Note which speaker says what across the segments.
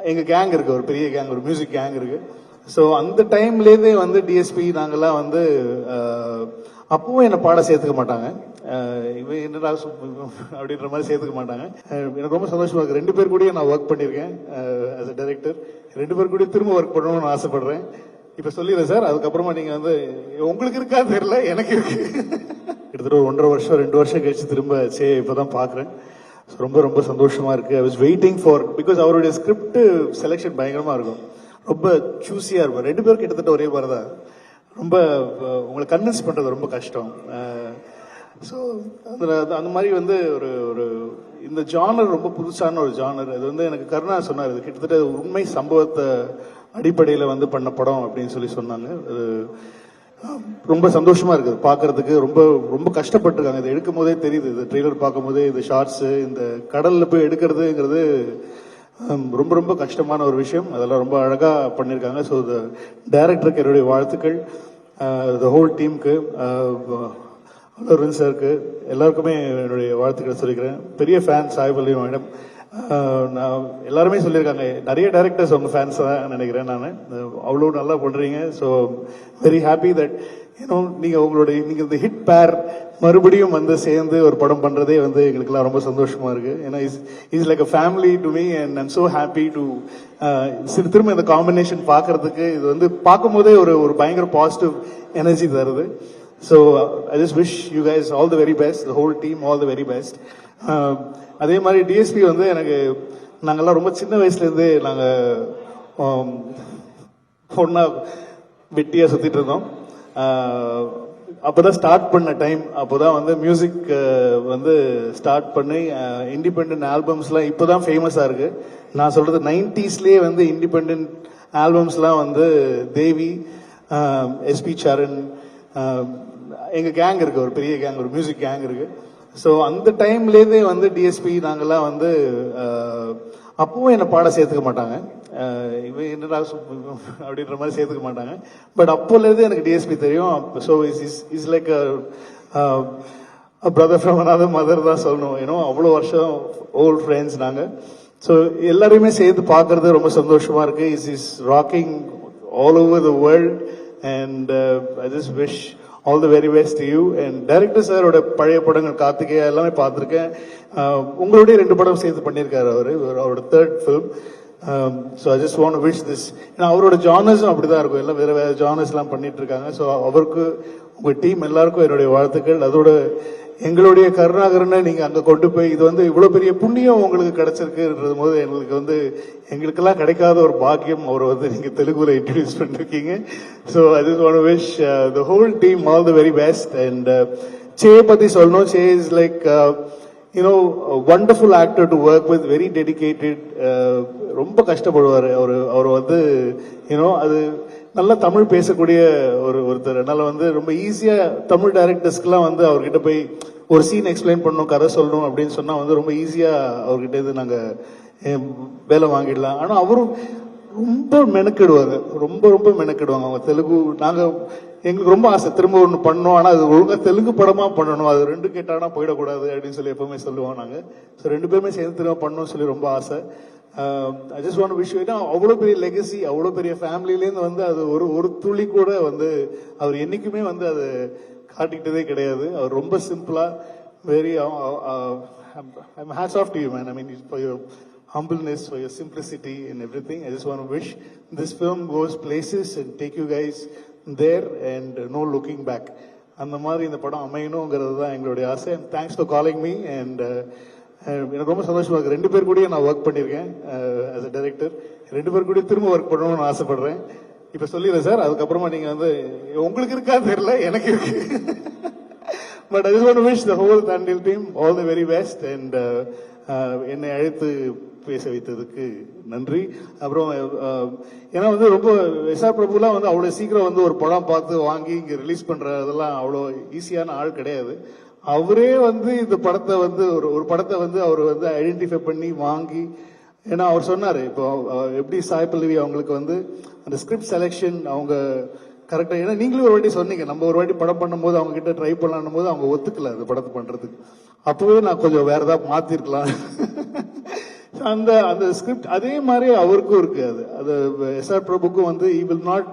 Speaker 1: எங்க கேங் இருக்கு, ஒரு பெரிய கேங், ஒரு மியூசிக் கேங் இருக்கு. ஸோ அந்த டைம்லேருந்தே வந்து டிஎஸ்பி நாங்கெல்லாம் வந்து அப்பவும் என்னை பாட சேர்த்துக்க மாட்டாங்க. இவன் என்னடா அப்படின்ற மாதிரி சேர்த்துக்க மாட்டாங்க. எனக்கு ரொம்ப சந்தோஷமா இருக்கு. 2 பேர் கூட நான் ஒர்க் பண்ணியிருக்கேன் ஆஸ் அ டைரக்டர். 2 பேர் கூட திரும்ப ஒர்க் பண்ணணும்னு ஆசைப்படுறேன். இப்ப சொல்லிடுறேன் சார். அதுக்கப்புறமா நீங்க வந்து உங்களுக்கு இருக்கா தெரியல, எனக்கு இருக்கு. கிட்டத்தட்ட ஒரு 1.5 வருஷம் 2 வருஷம் கழிச்சு திரும்ப இப்பதான் பாக்குறேன். ரொம்ப ரொம்ப சந்தோஷமா இருக்கு. I was waiting for, because அவருடைய ஸ்கிரிப்ட் செலெக்ஷன் பயங்கரமா இருக்கும், ரொம்ப சூஸியா இருக்கும். 2 பேரும் கிட்டத்தட்ட ஒரே மாதிரி தான். ரொம்ப உங்களை கன்வின்ஸ் பண்றது ரொம்ப கஷ்டம். ஸோ அந்த மாதிரி வந்து ஒரு ஒரு இந்த ஜானர் ரொம்ப புதுசான ஒரு ஜானர். அது வந்து எனக்கு கருணா சொன்னார், இது கிட்டத்தட்ட உண்மை சம்பவத்தை அடிப்படையில் வந்து பண்ண படம் அப்படின்னு சொல்லி சொன்னாங்க. ரொம்ப சந்தோஷமா இருக்குது பாக்குறதுக்கு. ரொம்ப ரொம்ப கஷ்டப்பட்டிருக்காங்க. இதை எடுக்கும் போதே தெரியுது, இந்த ட்ரெய்லர் பார்க்கும் போதே, இந்த ஷார்ட்ஸ், இந்த கடல்ல போய் எடுக்கிறதுங்கிறது ரொம்ப ரொம்ப கஷ்டமான ஒரு விஷயம். அதெல்லாம் ரொம்ப அழகா பண்ணியிருக்காங்க. ஸோ டைரக்டருக்கு என்னுடைய வாழ்த்துக்கள், த ஹோல் டீமுக்கு, அரவிந்த் சாருக்கு, எல்லாருக்குமே என்னுடைய வாழ்த்துக்களை சொல்லிக்கிறேன். பெரிய ஃபேன் சாய்பல்லி மேடம். நான் எல்லாருமே சொல்லியிருக்காங்க, நிறைய டைரக்டர்ஸ் உங்க ஃபேன்ஸ் தான் நினைக்கிறேன் நான். அவ்வளோ நல்லா பண்றீங்க. ஸோ வெரி ஹாப்பி தட் நீங்க இந்த ஹிட் பேர் மறுபடியும் வந்து சேர்ந்து ஒரு படம் பண்றதே வந்து எங்களுக்குலாம் ரொம்ப சந்தோஷமா இருக்கு. ஏன்னா is like a family to me and I'm so happy to திரும்ப இந்த காம்பினேஷன் பார்க்கறதுக்கு. இது வந்து பார்க்கும் போதே ஒரு பயங்கர பாசிட்டிவ் எனர்ஜி தருது. So I just wish you guys all the very best, the whole team all the very best. அதே மாதிரி டிஎஸ்பி வந்து எனக்கு, நாங்கெல்லாம் ரொம்ப சின்ன வயசுல இருந்தே நாங்க பொண்ணா வெட்டியா சுத்திட்டு இருந்தோம். அப்பதான் ஸ்டார்ட் பண்ண டைம். அப்போதான் வந்து மியூசிக் வந்து ஸ்டார்ட் பண்ணி இண்டிபெண்டன்ட் ஆல்பம்ஸ்லாம் இப்போதான் ஃபேமஸா இருக்கு. நான் சொல்றது 90sலயே வந்து இண்டிபெண்டன்ட் ஆல்பம்ஸ்லாம் வந்து தேவி, எஸ்பி சரண், எங்க கேங் இருக்கு, ஒரு பெரிய கேங், ஒரு மியூசிக் கேங் இருக்கு. ஸோ அந்த டைம்லேருந்தே வந்து டிஎஸ்பி நாங்கெல்லாம் வந்து அப்பவும் என்னை பாட சேர்த்துக்க மாட்டாங்க. இவன் என்னடா அப்படின்ற மாதிரி சேர்த்துக்க மாட்டாங்க. பட் அப்போலேருந்து எனக்கு டிஎஸ்பி தெரியும். So is like brother from another mother தான் சொல்லணும். ஏன்னா அவ்வளோ வருஷம் ஓல்ட் ஃப்ரெண்ட்ஸ் நாங்கள். ஸோ எல்லாரையுமே சேர்த்து பார்க்கறது ரொம்ப சந்தோஷமா இருக்கு. Is rocking all over the world and I just wish all the very best to you. And director சாரோட பழைய படங்கள் கார்த்திகேயா எல்லாமே பார்த்துருக்கேன். உங்களுடைய 2 படம் சேர்த்து பண்ணியிருக்காரு அவரோட 3rd film. So I just want to wish this. ஏன்னா அவரோட ஜானர்ஸும் அப்படிதான் இருக்கும், எல்லாம் வேற வேற ஜானர்ஸ் எல்லாம் பண்ணிட்டு இருக்காங்க. ஸோ அவருக்கு, உங்க டீம் எல்லாருக்கும் என்னுடைய வாழ்த்துக்கள். அதோட எங்களுடைய கருணாகரனை நீங்க அங்க கொண்டு போய், இது வந்து இவ்வளவு பெரிய புண்ணியம் உங்களுக்கு கிடைச்சிருக்குன்றது போது எங்களுக்கு வந்து எங்களுக்கெல்லாம் கிடைக்காத ஒரு பாக்கியம் அவரை வந்து நீங்க தெலுங்குல இன்ட்ரடியூஸ் பண்ணிருக்கீங்க. So I just want to wish the whole team all the very best. And say பத்தி சொல்லணும். Say is like a wonderful actor to work with, very dedicated. ரொம்ப கஷ்டப்படுவாரு அவர் வந்து அது நல்லா தமிழ் பேசக்கூடிய ஒருத்தர். அதனால வந்து ரொம்ப ஈஸியா தமிழ் டைரக்டர்ஸ்க்குலாம் வந்து அவர்கிட்ட போய் ஒரு சீன் எக்ஸ்பிளைன் பண்ணணும், கதை சொல்லணும் அப்படின்னு சொன்னா வந்து ரொம்ப ஈஸியா அவர்கிட்ட இருந்து நாங்க வேலை வாங்கிடலாம். ஆனா அவரும் ரொம்ப மெனக்கிடுவாங்க, ரொம்ப ரொம்ப மெனக்கிடுவாங்க. அவங்க தெலுங்கு, நாங்க எங்களுக்கு ரொம்ப ஆசை திரும்ப ஒன்று பண்ணோம். ஆனா அது ஒழுங்கா தெலுங்கு படமா பண்ணணும், அது 2 கேட்டானா போயிடக்கூடாது அப்படின்னு சொல்லி எப்பவுமே சொல்லுவோம் நாங்க. ஸோ 2 பேருமே சேர்ந்து திரும்ப பண்ணணும்னு சொல்லி ரொம்ப ஆசை. ஐ just want to wish you. அவ்வளோ பெரிய லெகசி, அவ்வளோ பெரிய ஃபேமிலியிலேருந்து வந்து அது ஒரு துளி கூட வந்து அவர் என்னைக்குமே வந்து அது காட்டிக்கிட்டதே கிடையாது. அவர் ரொம்ப சிம்பிளா, very hats off to you, man. I mean, for your humbleness, for your simplicity and everything. I just want to wish this film goes places and take you guys there and no looking back. அந்த மாதிரி இந்த படம் அமையணுங்கிறது தான் எங்களுடைய ஆசை. And thanks for calling me. And எனக்கு ரொம்ப சந்தோஷமா இருக்கு. 2 பேர் கூட நான் ஒர்க் பண்ணியிருக்கேன் ஆஸ் அ டைரக்டர். 2 பேர் கூட திரும்ப ஒர்க் பண்ணணும்னு ஆசைப்படுறேன். இப்ப சொல்லிடுறேன் சார். அதுக்கப்புறமா நீங்க வந்து உங்களுக்கு இருக்கா தெரியல, எனக்கு இருக்கு. But I just want to wish the whole Thandel team all the very best. And என்னை அழைத்து பேச வைத்ததுக்கு நன்றி. அப்புறம் ஏன்னா வந்து ரொம்ப எஸ்ஆர் பிரபுலாம் வந்து அவ்வளவு சீக்கிரம் வந்து ஒரு படம் பார்த்து வாங்கி இங்க ரிலீஸ் பண்றதெல்லாம் அவ்வளோ ஈஸியான ஆள் கிடையாது. அவரே வந்து இந்த படத்தை வந்து ஒரு படத்தை வந்து அவர் வந்து ஐடென்டிஃபை பண்ணி வாங்கி, ஏன்னா அவர் சொன்னாரு இப்போ எப்படி சாய் பல்லவி அவங்களுக்கு வந்து அந்த ஸ்கிரிப்ட் செலெக்ஷன் அவங்க கரெக்டா, ஏன்னா நீங்களும் ஒரு வாட்டி சொன்னீங்க, நம்ம ஒரு வாட்டி படம் பண்ணும்போது அவங்க கிட்ட ட்ரை பண்ணலாம் போது அவங்க ஒத்துக்கல அந்த படத்தை பண்றதுக்கு. அப்பவே நான் கொஞ்சம் வேற ஏதாவது மாத்திருக்கலாம். அந்த அந்த ஸ்கிரிப்ட் அதே மாதிரி அவருக்கும் இருக்கு. அது எஸ்ஆர் பிரபுக்கும் வந்து he will not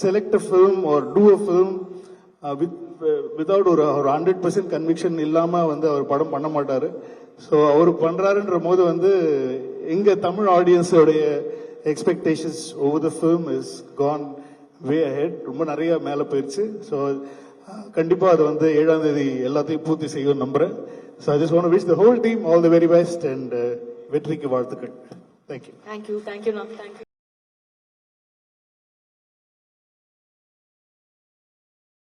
Speaker 1: select a film or do a film without ஒரு 100% கன்விக்ஷன் இல்லாம வந்து அவர் படம் பண்ண மாட்டாரு. ஸோ அவர் பண்றாருன்ற போது வந்து எங்க தமிழ் ஆடியன்ஸோடைய expectations over the film is gone way ahead, ரொம்ப நிறைய மேல போயிருச்சு. ஸோ கண்டிப்பா அது வந்து 7ஆம் தேதி எல்லாத்தையும் பூர்த்தி செய்யும் நம்புறேன். So I just want to wish the whole team all the very best and வெற்றிக்கு வாழ்த்துக்கள். தேங்க்யூ.
Speaker 2: தேங்க்யூ.